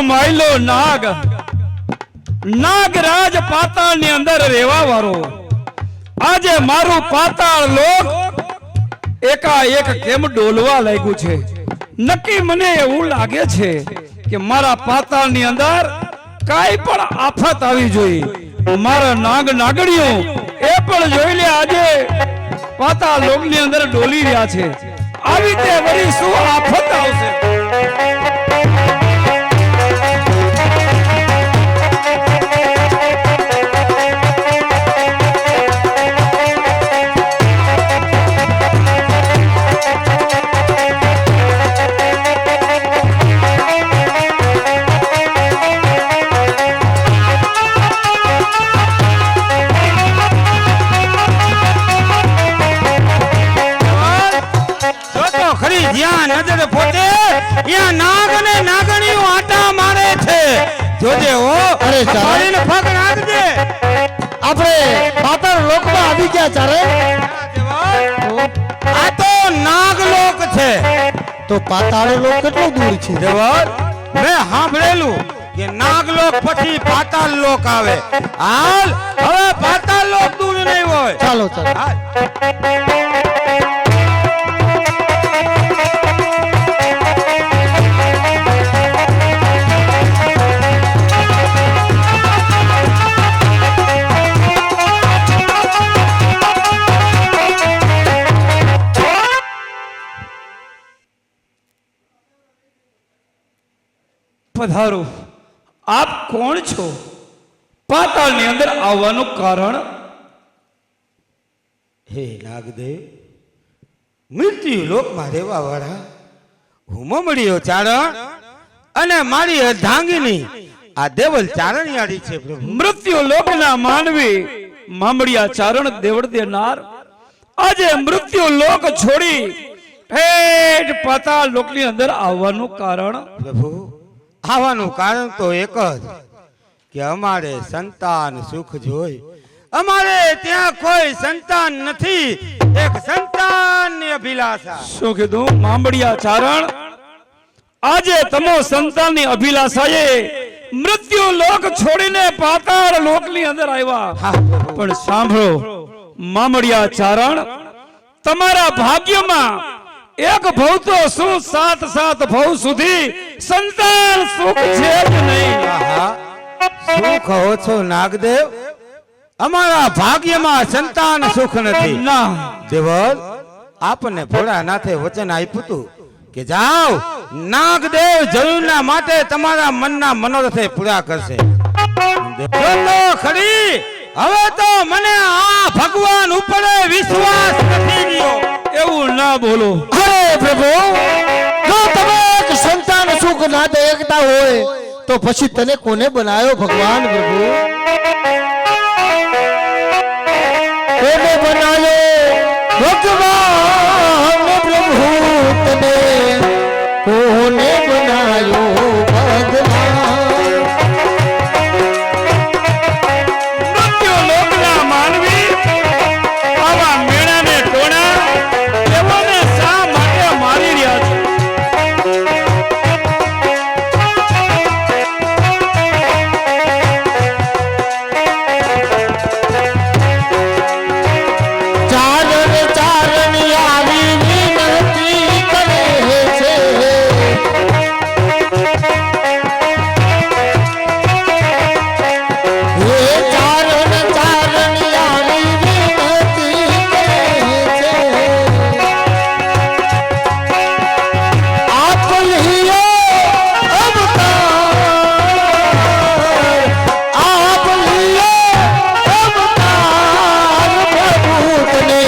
માયલો નાગ નાગરાજ પાતાળ ની અંદર રહેવા વાળો આજે મારું પાતાળ લોક એકાએક કેમ ડોલવા લાગ્યું છે નક્કી મને એવું લાગે છે કે મારા પાતાળ ની અંદર કાઈ પણ આફત આવી જોઈએ મારા નાગ નાગણીઓ એ પણ જોઈ લે આજે પાતાળ લોક ની અંદર ડોલી રહ્યા છે આવી તે વળી શું આફત આવશે નજર પોતે યા નાગ ને નાગણીઓ આટા મારે છે જોજે હો અરે ચારે ફગ નાખજે આપણે પાતાળ લોકમાં આવી ગયા ચારે આ તો નાગ લોક છે તો પાતાળ લોક કેટલો દૂર છે દેવર મેં સાંભળેલું કે નાગ લોક પછી પાતાળ લોક આવે હાલ હવે પાતાળ લોક દૂર નહીં હોય ચાલો ચાલો પધારો આપ કોણ છો પાતાળ ની અંદર આવવાનું કારણ હે નાગદેવ મૃત્યુ લોકમાં રહેવા વાળા હું મમડીયો ચારણ અને મારી અર્ધાંગીની આ દેવલ ચારણિયાળી છે પ્રભુ મૃત્યુ લોકના માનવી મામડિયા ચારણ દેવળ દેનાર આજે મૃત્યુ લોક છોડી ઠેઠ પાતાળ લોકની અંદર આવવાનું કારણ પ્રભુ આવવાનું કારણ તો એક જ કે અમારે સંતાન સુખ જોઈ અમારે ત્યાં કોઈ સંતાન નથી એક સંતાનની અભિલાષા શું કીધું મામડિયા ચારણ આજે તમો સંતાનની અભિલાષાએ મૃત્યુ લોક છોડીને પાતાળ લોકની અંદર આવ્યા પણ સાંભળો મામડિયા ચારણ તમારા ભાગ્યમાં એક ભવ તો શું સાત સાત ભવ સુધી સંતાન સુખ છે જ નહીં સુખ હો છો નાગદેવ અમારા ભાગ્યમાં સંતાન સુખ નથી ના દેવલ આપને ભોળાનાથે વચન આપ્યું હતું કે જાઓ નાગદેવ જરૂરના માટે તમારા મનના મનોરથે પૂરા કરશે જો તો ખરી હવે તો મને આ ભગવાન ઉપર વિશ્વાસ નથી રહ્યો એવું ના બોલો અરે પ્રભુ જો તમે સંતાન સુખ સાથે એકતા હોય તો પછી તને કોને બનાવ્યો ભગવાન પ્રભુ? કોને બનાવ્યો ભગવાન પ્રભુ તને? કોને બનાવ્યો ભગવાન? મૃત્યુ લોકના માનવી આવા મેણાને ટોણા તેઓને શા માટે મારી રહ્યા છે? ચારણ ચારણ આવી વિનતી કરે છે. હે ચારણ ચારણ આવી વિનતી કરે છે. આપ લિયો અવતાર, આપ લિયો અવતાર પ્રભુ તને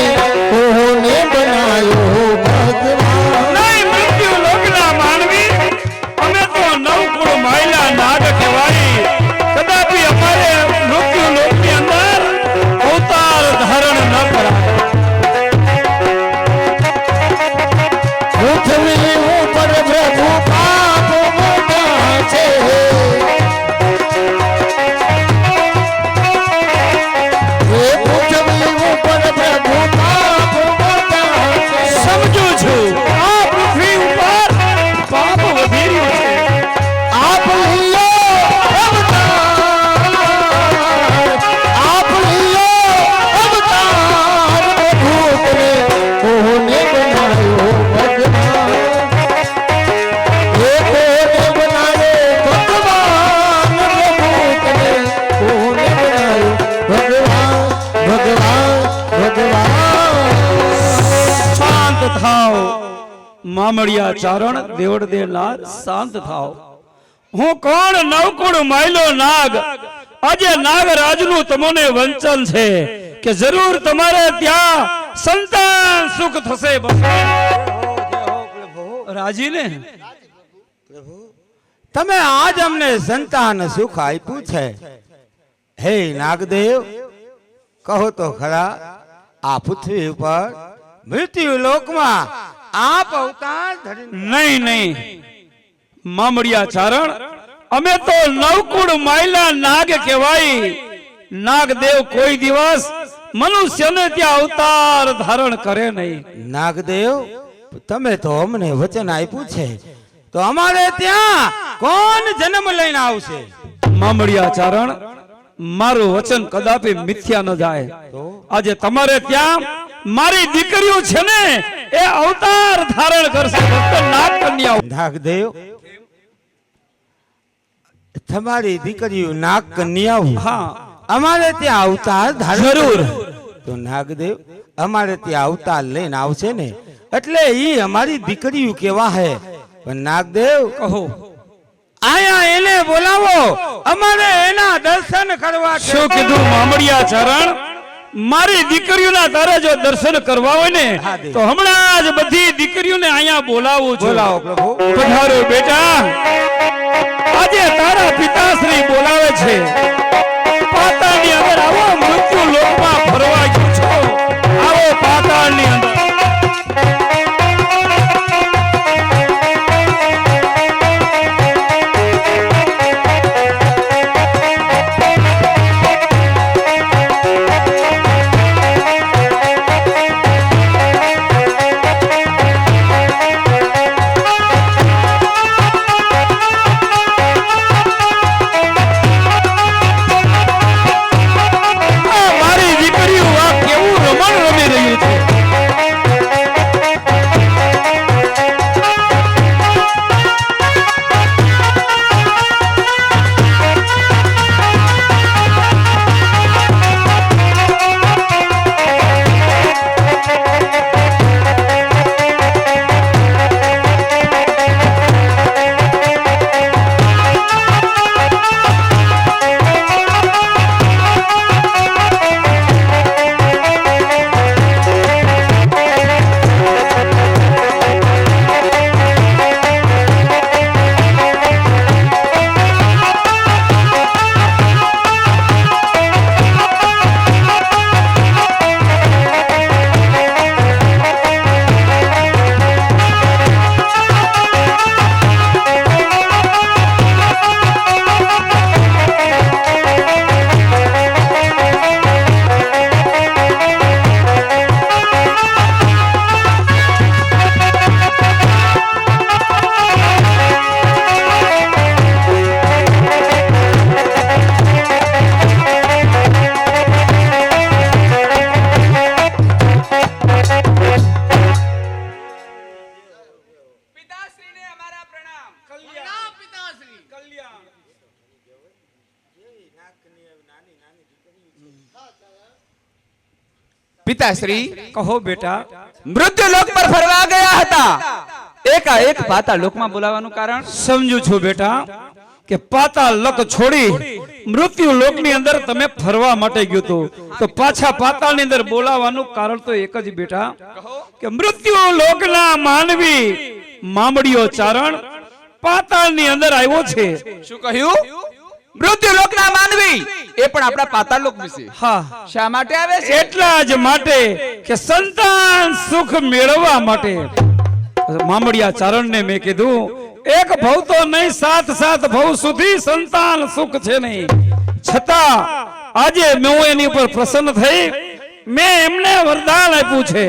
કોને બનાવ્યો ભગવાન? નહીં મૃત્યુ લોકના માનવી અમે તો નવકુળ માયલા નાગ કહેવાય. કદાપી અમારે મૃત્યુ લોકની અંદર અવતાર ધારણ ન કરાય. પૃથ્વી ઉપર પ્રભુ પાપ મોટા છે. હે પૃથ્વી ઉપર પ્રભુ પાપ મોટા છે. સમજુ છું આ પૃથ્વી ઉપર પાપ વધી રહ્યું છે. આપ લિયો અવતાર, આપ લિયો અવતાર પ્રભુ તને કોને બનાવ્યો ભગવાન? હે કોને બનાવ્યો ભગવાન પ્રભુ તને કોને બનાવ્યો ભગવાન? ભગવાન ભગવાન શાંત થાવ મામડિયા ચારણ દેવડ દેનાર, શાંત થાવ. હું કોણ? નવકુળ માયલો નાગ. આજે નાગરાજનું તમને વંચન છે કે જરૂર તમારે ત્યાં સંતાન સુખ થશે. બસ રાજી ને? તમે આજ અમને સંતાન સુખ આપ્યું છે. હે નાગદેવ, કહો તો ખરા, આ પૃથ્વી ઉપર મૃત્યુ લોકમાં આપ અવતાર ધરીને નહીં નહીં મામડિયા ચારણ, અમે તો નવકુળ માયલા નાગ કહેવાય. નાગદેવ કોઈ દિવસ મનુષ્યને ત્યાં અવતાર ધારણ કરે નહીં. નાગદેવ, તમે તો અમને વચન આપ્યું છે, તો અમારે ત્યાં કોણ જન્મ લઈને આવશે? મામડિયા ચારણ, મારું વચન કદાપી મિથ્યા ન જાય. આજે તમારે ત્યાં મારી દીકરીઓ છે ને એ અવતાર ધારણ કરશે. ભક્ત નાગ કન્યાઓ. નાગદેવ, તમારી દીકરીઓ નાગ કન્યાઓ હા અમારે ત્યાં અવતાર ધારણ જરૂર. તો નાગદેવ, અમારે ત્યાં અવતાર લઈને આવશે ને એટલે ઈ અમારી દીકરીઓ કેવા હે. પણ નાગદેવ, કહો આયા એને બોલાવો, અમારે એના દર્શન કરવા છે. શું કીધું મામડિયા ચરણ? મારી દીકરીઓના તારે જો દર્શન કરવા હોય ને હા, દેવ. તો હમણાં જ બધી દીકરીઓને અહીંયા બોલાવું છું. બોલાવો પ્રભુ. પધારો બેટા, આજે તારા પિતાશ્રી બોલાવે છે. પાતાળની અંદર આવો, મૃત્યુ લોકમાં ફરવા ગયો છો. આવો પાતાળની અંદર. પિતાશ્રી, કહો બેટા. મૃત્યુ લોક પર ફરવા ગયા હતા, એકાએક પાતાળ લોકમાં બોલાવાનું કારણ? સમજુ છું બેટા કે પાતાળ લોક છોડી મૃત્યુ લોકની અંદર તમે ફરવા માટે ગયો તો પાછા પાતાળની અંદર બોલાવાનું કારણ તો એક જ બેટા કે મૃત્યુ લોકના માનવી મામડીયો ચારણ પાતાળની અંદર આવ્યો છે. શું કહ્યું? મૃત્યુ લોકના માનવી, એ પણ આપણા પાતાળ લોક વિશે? હા, શા માટે આવે છે? એટલા જ માટે કે સંતાન સુખ મેળવવા માટે. મામડિયા ચારણને મેં કીધું એક ભવ તો નહીં, સાત સાત ભવ સુધી સંતાન સુખ છે નહીં, છતાં આજે હું એની ઉપર પ્રસન્ન થઈ મેં એમને વરદાન આપ્યું છે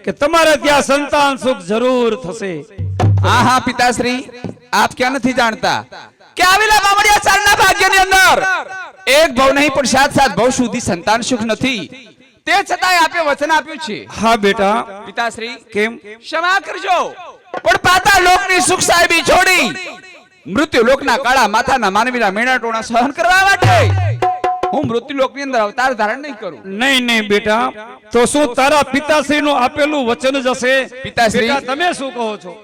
કે તમારે ત્યાં સંતાન સુખ જરૂર થશે. હા હા પિતાશ્રી, આપ ક્યાં નથી જાણતા કે આવેલા મામડિયા ચારણના ભાગ્યની અંદર એક ભવ નહીં પણ સાત સાત ભવ સુધી સંતાન સુખ નથી, તે છતાંય આપે વચન આપ્યું છે. હા બેટા. પિતાશ્રી, કેમ? ક્ષમા કરજો, પણ પાતાળ લોકની સુખ સાહેબી છોડી મૃત્યુ લોકના કાળા માથાના માનવીના મેણાટોણા સહન કરવા માટે હું મૃત્યુ લોકની અંદર અવતાર ધારણ નહીં કરું. નહીં નહીં બેટા, તો શું તારા પિતાશ્રી નું આપેલું વચન જ હશે? પિતાશ્રી, બેટા તમે શું કહો છો?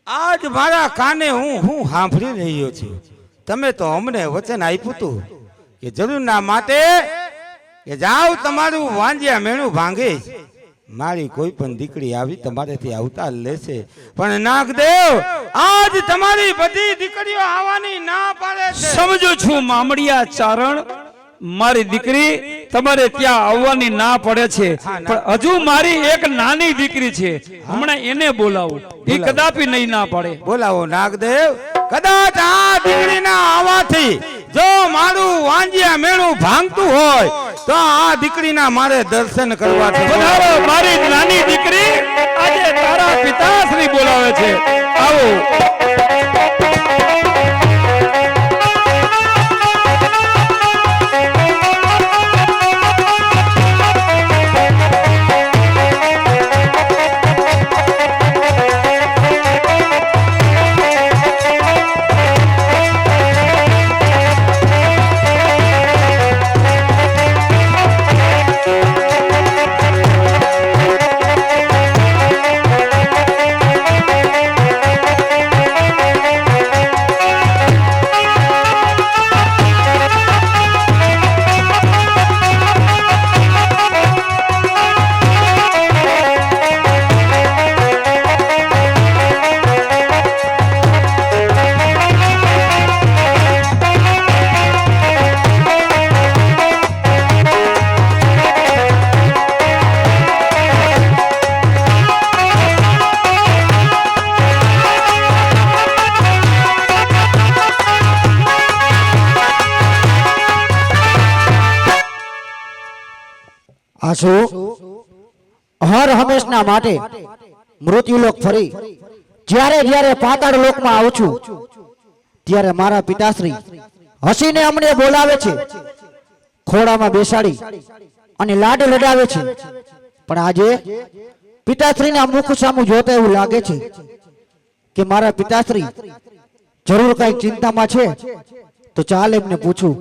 આજ મારા કાને હું સાંભળી રહ્યો છું. તમે તો અમને વચન આપ્યું હતું કે જરૂરના માટે કે જાઓ તમારું વાંજિયા મેણું ભાંગે, મારી કોઈ પણ દીકરી આવી તમારેથી અવતાર લેશે. પણ નાગદેવ આજ તમારી બધી દીકરીઓ આવવાની ના પાડે છે. સમજુ છું મામડિયા ચારણ, મારી દીકરી તમારે ત્યાં આવવાની ના પડે છે, પણ હજુ મારી એક નાની દીકરી છે, હમણાં એને બોલાવું, એ કદાપી નહીં ના પડે. બોલાવો નાગદેવ. કદાચ આ દીકરીના આવવાથી જો મારું વાંજિયા મેળું ભાંગતું હોય તો આ દીકરીના મારે દર્શન કરવા છે. પધારો મારી નાની દીકરી, આજે તારા પિતાશ્રી બોલાવે છે, આવો. આશુ હર હંમેશના માટે મૃત્યુલોક ફરી જ્યારે જ્યારે પાતાળ લોકમાં આવું છું ત્યારે મારા પિતાશ્રી હસીને અમને બોલાવે છે, ખોડામાં બેસાડી અને લાડ લડાવે છે. પણ આજે પિતાશ્રીના મુખ સામું જોતા એવું લાગે છે કે મારા પિતાશ્રી જરૂર કઈ ચિંતામાં છે, તો ચાલ એમને પૂછું.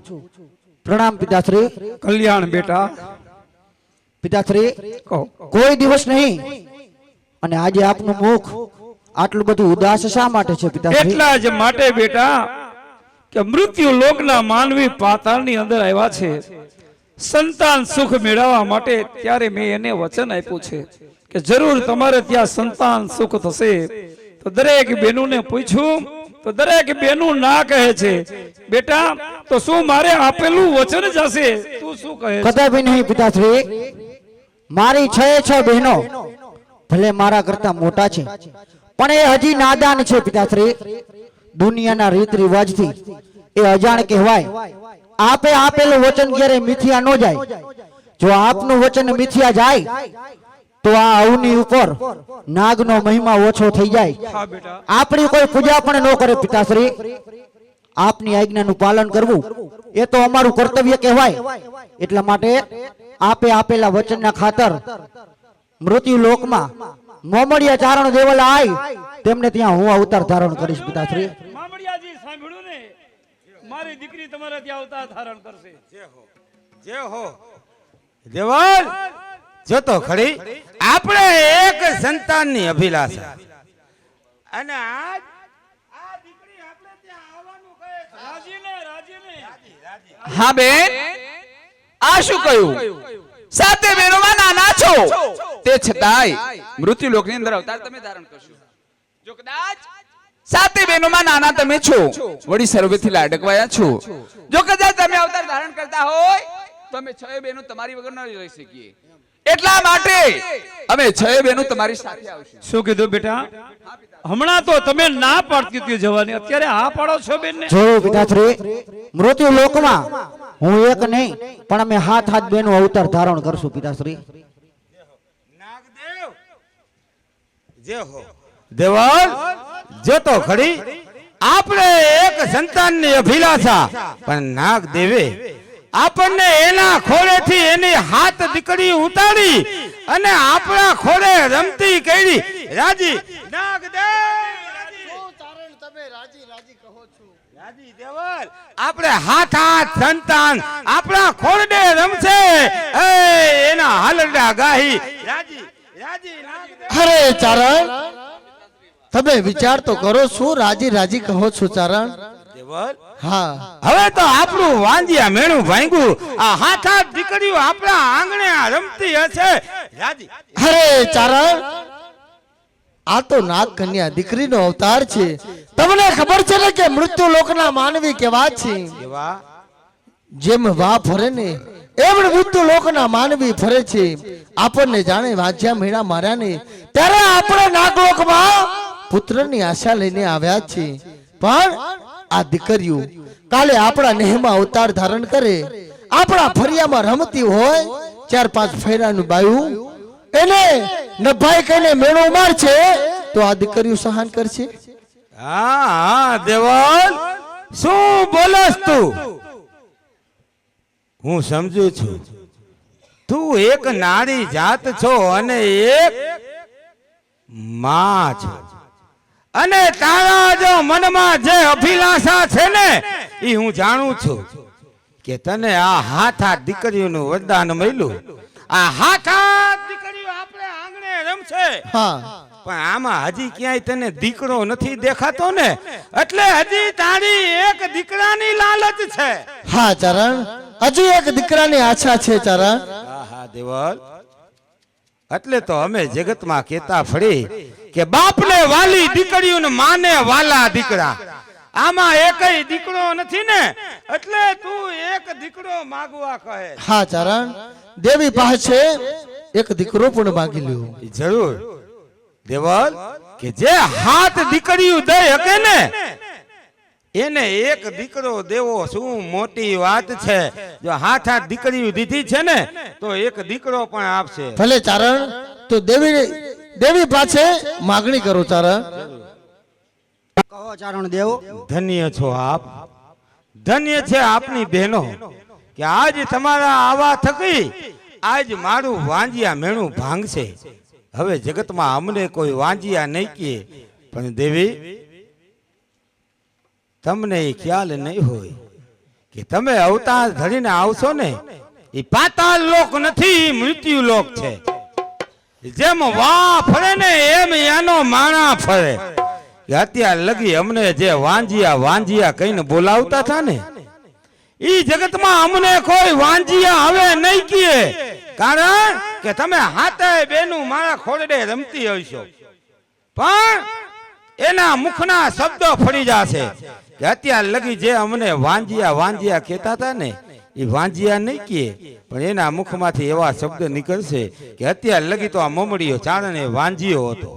પ્રણામ પિતાશ્રી. કલ્યાણ બેટા. પિતાશ્રી, કહો. કોઈ દિવસ નહીં અને આજે આપનું મુખ આટલું બધું ઉદાસ શા માટે છે પિતાશ્રી? એટલા જ માટે બેટા કે મૃત્યુ લોકના માનવી પાતાળની અંદર આવ્યા છે સંતાન સુખ મેળવવા માટે, ત્યારે મેં એને વચન આપ્યું છે કે જરૂર તમારે ત્યાં સંતાન સુખ થશે. તો દરેક બેનુને પૂછ્યું તો દરેક બેનું ના કહે છે. બેટા, તો શું મારે આપેલું વચન જ હશે? તું શું કહે છે? કદાપી નહીં પિતાશ્રી. મારી 6 બહેનો ભલે મારા કરતા મોટા છે, પણ એ હજી નાદાન છે પિતાશ્રી. દુનિયાના રીત રિવાજથી એ અજાણ કહેવાય. આપે આપેલું વચન ક્યારે મિથ્યા ન જાય. જો આપનું વચન મિથ્યા જાય તો આ અવની ઉપર નાગનો મહિમા ઓછો થઈ જાય. હા બેટા. આપણી કોઈ પૂજા પણ ન કરે પિતાશ્રી. આપની આજ્ઞાનું પાલન કરવું એ તો અમારું કર્તવ્ય કહેવાય. એટલા માટે આપે આપેલા વચનના ખાતર મૃત્યુ લોકમાં મોમડિયા ચારણ દેવલા આય તેમને ત્યાં હું અવતાર ધારણ કરીશ પિતાશ્રી. મામડિયાજી સાંભળ્યું ને? મારી દીકરી તમારે ત્યાં અવતાર ધારણ કરશે. જે હો દેવલ જો તો ખરી આપણે એક સંતાનની અભિલાષા અને આજ આ દીકરી આપણે ત્યાં આવવાનું કહે છે. રાજીને હા બેન, આ શું કહ્યું? સાતે બહેનોમાં નાના છો, તે છતાંય મૃત્યુ લોકની અંદર અવતાર તમે ધારણ કરશો. જો કદાચ સાતે બહેનોમાં નાના તમે છો, વળી સર્વેથી લાડકવાયા છો, જો કદાચ તમે અવતાર ધારણ કરતા હોય તો અમે 6 બહેનો તમારી વગર ન રહી શકીએ. એટલા માટે અમે 6 બહેનો તમારી સાથે આવશું. શું કીધું બેટા? હમણાં તો તમે ના પાડતી હતી જવાની, અત્યારે હા પાડો છો બેન ને? જો પિતાશ્રી મૃત્યુ લોકમાં હું એક નહીં પણ અમે હાથ હાથ બેનો અવતાર ધારણ કરશું પિતાશ્રી. નાગદેવ જે હો દેવલ જો તો ખરી આપણે એક સંતાનની અભિલાષા પણ નાગદેવે આપણને એના ખોળેથી એની હાથ દીકરી ઉતારી અને આપણા ખોળે રમતી કરી રાજી. રાજી દેવલ આપણે હાથ હાથ સંતાન આપણા ખોળે રમશે એના હાલરડા ગાહી રાજી રાજી નાગદેવ. અરે ચારણ, તમે વિચાર તો કરો, શું રાજી રાજી કહો છો ચારણ? દેવલ હા, હવે તો આપણું વાંજિયા મેણું ભાંગ્યું. આ હાથ હાથ દીકરીઓ આપણા આંગણે રમતી હશે રાજી. અરે ચારણ, આ તો નાગ કન્યા દીકરીનો અવતાર છે. તમને ખબર છે ને કે મૃત્યુ લોકના માનવી કેવા છે? એવા જેમ વા ફરે ને એમ મૃત્યુ લોકના માનવી ફરે છે. આપણને જાણે વાજ્યા મેળા માર્યા ને ત્યારે આપણે નાગલોકમાં પુત્રની આશા લઈને આવ્યા છે. પણ આ દીકરીઓ કાલે આપણા નેહમાં અવતાર ધારણ કરે, આપણા ફરિયામાં રમતી હોય, 4-5 ફેરાનું બાયું એને નભાઈ કહીને મેળો મારશે તો આ દીકરીઓ સહન કરશે? હા હા દેવલ શું બોલસ તું? હું સમજુ છું તું એક નારી જાત છો અને એક માં છો, અને તારા જો મનમાં જે અભિલાષા છે ને એ હું જાણું છું કે તને આ હાથ હાથ દીકરીઓનું વરદાન મળ્યું. આ હાથ હાથ દીકરીઓ આપણે આંગણે રમશે હા, પણ આમાં હજી ક્યાંય તને દીકરો નથી દેખાતો ને, એટલે હજી તારી એક દીકરાની લાલચ છે. હા ચરણ, હજી એક દીકરાની આશા છે ચરણ. હા હા દેવલ, એટલે તો અમે જગતમાં કહેતા ફરી કે બાપને વાલી દીકરીઓ ને માને વાલા દીકરા. આમાં એકય દીકરો નથી ને, એટલે તું એક દીકરો માગવા કહે. હા ચરણ, દેવી પાસે એક દીકરો પણ માગી લ્યો. જરૂર દેવલ, કે જે હાથ દીકરીઓ દઈ શકે ને એને એક દીકરો દેવો શું મોટી વાત છે. જો હાથ હાથ દીકરીઓ દીધી છે ને તો એક દીકરો પણ આપશે. ભલે ચારણ, તો દેવી પાસે માગણી કરો ચારણ. કહો ચારણ દેવ. ધન્ય છો આપ, ધન્ય છે આપની બહેનો કે આજ તમારા આવા થકી આજ મારું વાંજિયા મેણું ભાંગશે. હવે જગતમાં અમને કોઈ વાંજિયા નહીં કહે, પણ દેવી તમને એ ખ્યાલ નહીં હોય કે તમે અવતાર ધરીને આવશો ને એ પાતાળ લોક નથી, મૃત્યુ લોક છે. જેમ વા ફરે ને એમ એનો માણા ફરે. અત્યાર લગી અમને જે વાંજિયા વાંજિયા કહીને બોલાવતા હતા ને ઈ જગતમાં અમને કોઈ વાંજિયા હવે નહીં કહે, કારણ કે તમે હાથે બેનું મારા ખોરડે રમતી હશો. પણ એના મુખના શબ્દો ફરી જશે કે અત્યાર લગી જે અમને વાંજિયા વાંજિયા કહેતા હતા ને એ વાંજિયા નહીં કહે, પણ એના મુખમાંથી એવા શબ્દ નીકળશે કે અત્યાર લગી તો આ મમડીયો ચારણે વાંજિયો હતો.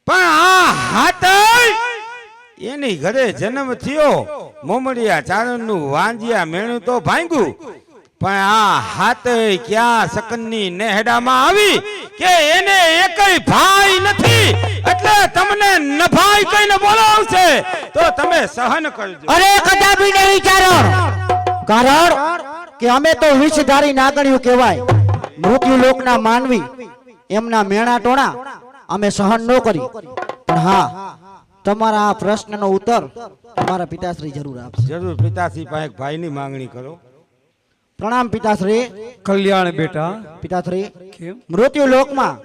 પણ આ હાથ એની ઘરે જન્મ થયો, મોમડિયા ચારણનું વાંજિયા મેણું તો ભાંગ્યું, પણ આ હાથ ક્યાં શકનની નેહડામાં આવી કે એને એકય ભાઈ નથી, એટલે તમને નભાઈ કહીને બોલાવશે તો તમે સહન કરજો. અરે કદાપી નહીં ચારણ, કારણ કે અમે તો વિષધારી નાગણીઓ કહેવાય. મૃત્યુ લોકના માનવી એમના મેણા ટોણા અમે સહન ન કરી. પણ હા, તમારા આ પ્રશ્નનો ઉત્તર તમારા પિતાશ્રી જરૂર આપશે. જરૂર પિતાશ્રી પાસે એક ભાઈની માંગણી કરો. પ્રણામ પિતાશ્રી. કલ્યાણ બેટા. પિતાશ્રી, કેમ? મૃત્યુ લોકમાં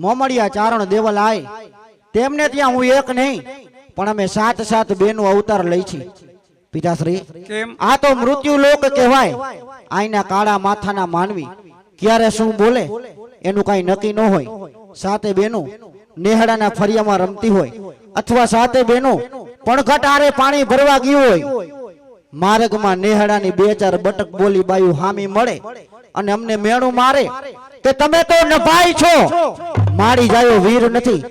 મોમડિયા ચારણ દેવલાય તેમને ત્યાં હું એક નહીં પણ અમે 7 બેનો અવતાર લઈ છીએ. પિતાશ્રી, કેમ? આ તો મૃત્યુ લોક કહેવાય. આઈના કાળા માથાના માનવી ક્યારે શું બોલે એનું કઈ નક્કી ન હોય. 7 બેનો નેહડાના ફરિયામાં રમતી હોય અથવા 7 બેનો પણઘટ આરે પાણી ભરવા ગયું હોય. માર્ગમાં નેહડાની 2-4 બટક બોલી બાયું હામી મળે અને અમને મેણું મારે કે તમે તો નભાઈ છો, મારી જાયો વીર નથી.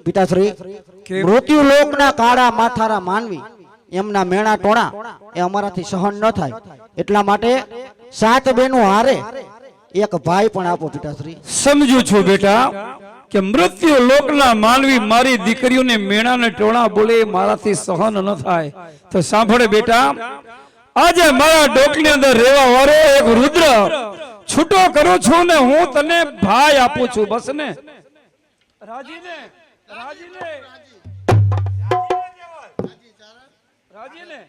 પિતાશ્રી, મૃત્યુ લોકના કાળા માથારા માનવી એમના મેણા ટોણા એ અમારાથી સહન ન થાય. એટલા માટે 7 બેનો હારે એક ભાઈ પણ આપો. પિતાશ્રી, સમજુ છું બેટા કે મૃત્યુ લોકના માનવી મારી દીકરીઓને મેણાને ટોણા બોલે એ મારાથી સહન ન થાય. તો સાંભળે બેટા, આજે મારા ડોકની અંદર રહેવા વાળો એક રુદ્ર છૂટો કરું છું ને હું તને ભાઈ આપું છું. બસ ને રાજીને રાજીને રાજીને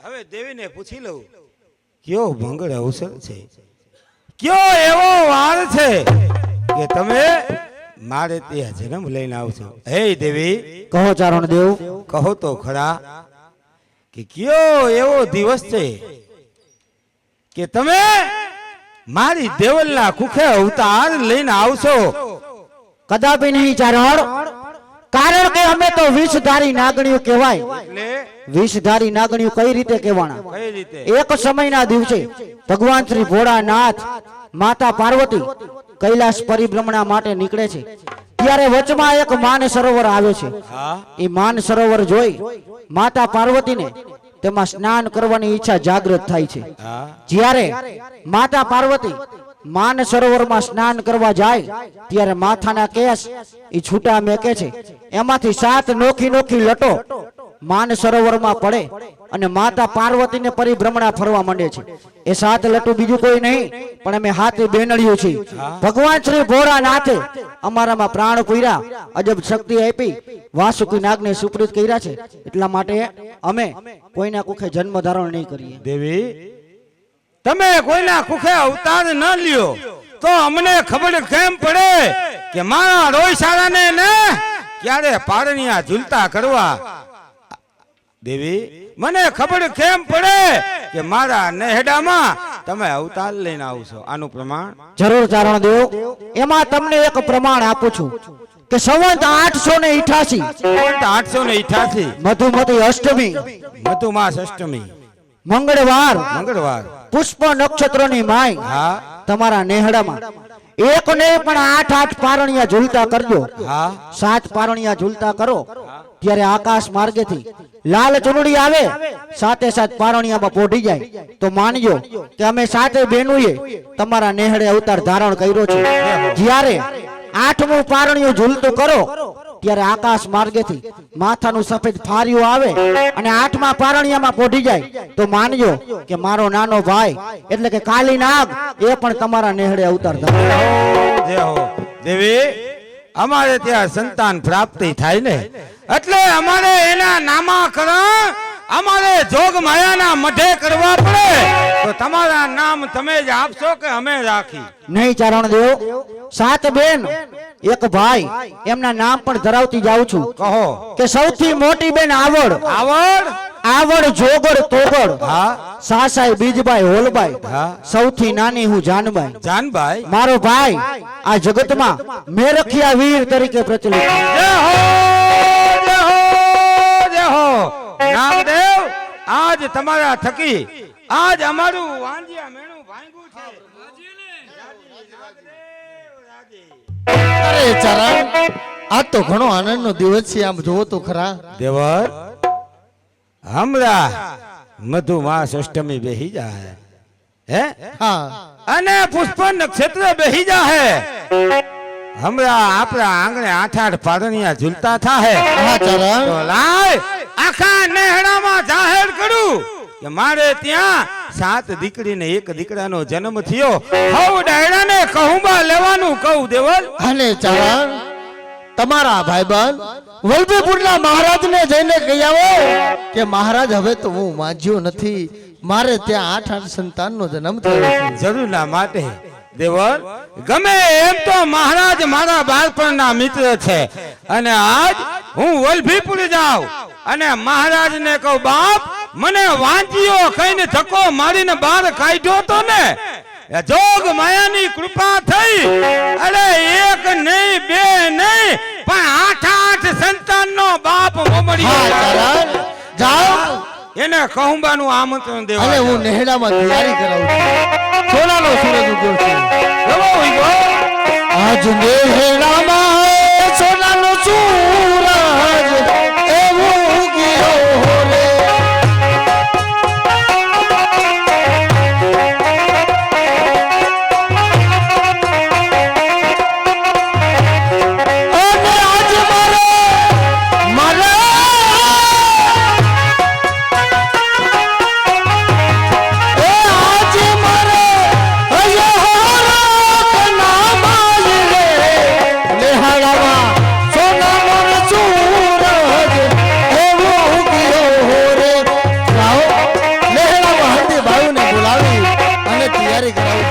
હવે દેવીને પૂછી લઉં, કયો ભંગળ અવસર છે, કયો એવો વાર છે કે તમે મારે ત્યાં જન્મ લઈને આવશો? હે દેવી, કહો ચારણ દેવ. કહો તો ખરા કે કયો એવો દિવસ છે કે તમે મારી દેવલના કુખે અવતાર લઈને આવશો? કદાપી નહીં ચારણ, કારણ કે અમે તો વિષધારી નાગણીઓ કહેવાય. એટલે વિષધારી નાગણીઓ કઈ રીતે કહેવાના? કઈ રીતે? એક સમયના દિવસે ભગવાન શ્રી ભોળાનાથ માતા પાર્વતી કૈલાસ પરિભ્રમણા માટે નીકળે છે. ત્યારે વચમાં એક માન સરોવર આવે છે. હા, એ માન સરોવર જોઈ માતા પાર્વતીને તેમાં સ્નાન કરવાની ઈચ્છા જાગૃત થાય છે. હા, જ્યારે માતા પાર્વતી માન સરોવરમાં સ્નાન કરવા જાય ત્યારે માથાના કેસ એ છૂટા મેકે છે. એમાંથી 7 નોખી નોખી લટો માન સરોવરમાં પડે અને માતા પાર્વતીને પરિભ્રમણા ફરવા માંડે છે. એ 7 લટુ બીજું કોઈ નહીં પણ અમે હાથી બેનડીઓ છીએ. ભગવાન શ્રી ભોળાનાથે અમારામાં પ્રાણ પૂર્યા, અજબ શક્તિ આપી, વાસુકી નાગને સુપ્રીત કર્યા છે. એટલા માટે અમે કોઈના કુખે જન્મ ધારણ નહીં કરીએ. દેવી, તમે કોઈના કુખે અવતાર ન લ્યો તો અમને ખબર કેમ પડે કે મારા રોયસાળાને ને ક્યારે પારણિયા ઝૂલતા કરવા? દેવી, મને ખબર કેમ પડે કે મારા નેહડામાં તમે અવતાર લઈને આવશો? આનું પ્રમાણ જરૂર ચારણ દેવ, એમાં તમને એક પ્રમાણ આપું છું કે સંવત 888 888 મધુમતી અષ્ટમી મધુમાસ અષ્ટમી મંગળવાર મંગળવાર પુષ્પ નક્ષત્રની માય હા તમારા નેહડામાં એક નહીં પણ 8 પારણિયા ઝૂલતા કરજો. હા 7 પારણિયા ઝૂલતા કરો ત્યારે આકાશ માર્ગેથી લાલ ચુનડી આવે, 7 પારણિયામાં પોઢી જાય તો માનજો કે અમે 7 બહેનોએ તમારા નેહડે અવતાર ધારણ કર્યો છે. જ્યારે 8મું પારણિયું ઝૂલતું કરો ત્યારે આકાશ માર્ગેથી માથાનું સફેદ ફાર્યું આવે અને 8મા પારણિયામાં પોઢી જાય તો માનજો કે મારો નાનો ભાઈ એટલે કે કાલી નાગ એ પણ તમારા નેહડે અવતાર ધારણ. જય હો. દેવી, અમારે ત્યાં સંતાન પ્રાપ્તિ થાય ને એટલે અમારે એના નામાકરણ અમારે જોગ માયાના મઢે કરવા પડે તો તમારા નામ તમે જ આપશો કે અમે રાખી? નહીં ચારણ દેવ, 7 બેન એક ભાઈ એમના નામ પણ ધરાવતી જાઉં છું. કહો. કે સૌથી મોટી બેન આવડ આવડ જોગડ તોગડ હા સાસાઈ બીજભાઈ હોલભાઈ, હા. સૌથી નાની હું જાનબાઈ. જાનભાઈ મારો ભાઈ આ જગતમાં મેરખિયા વીર તરીકે પ્રચલિત છે. જય હો જય હો જય હો. નામદેવ, આજ તમારા થકી આજ અમારું વાંજિયા મેણું ભાંગ્યું છે. અરે ચરણ, આ તો ઘણો આનંદનો દિવસ છે. આમ જોવો તો ખરા. દેવર, હમણાં મધુમાસ અષ્ટમી બેહી જાય હે હા, અને પુષ્પ નક્ષત્ર બેહી જાહે. હમણાં આપણા આંગણે 8 પારણિયા ઝૂલતા થાહે. હા ચરણ, તો લાય આખા નેહડામાં જાહેર કરું કે મારે ત્યાં 7 દીકરીને 1 દીકરાનો જન્મ થયો. હવ ડાયરાને કહુંબા લેવાનું કહું. દેવલ, અને ચરણ તમારા ભાઈબંધ વલભીપુરના મહારાજને જઈને કહી આવો કે મહારાજ હવે તો હું વાંચ્યો નથી, મારે ત્યાં 8 સંતાનનો જન્મ થયો છે. જરૂરના માટે દેવર ગમે એમ તો મહારાજ મારા બાળપણના મિત્ર છે અને આજ હું વલભીપુર જાઉં અને મહારાજને કહું બાપ મને વાંચીઓ કહીને ધક્કો મારીને બહાર કાઢ્યો તો ને એ જોગ માયાની કૃપા થઈ. અરે એક નહીં બે નહીં પણ 8 સંતાનનો બાપ હા મોમડીયો ચારણ, જાઓ એને કહુંબાનું આમંત્રણ અને દેવા હું નેહડામાં તૈયારી કરાવું છું. સોનાનો સૂરજ ઉગ્યો છે. આજ નેહડામાં સોનાનો સૂરજ એવો ઉગ્યો રે. અને આજ મારે તૈયારી કરાવું.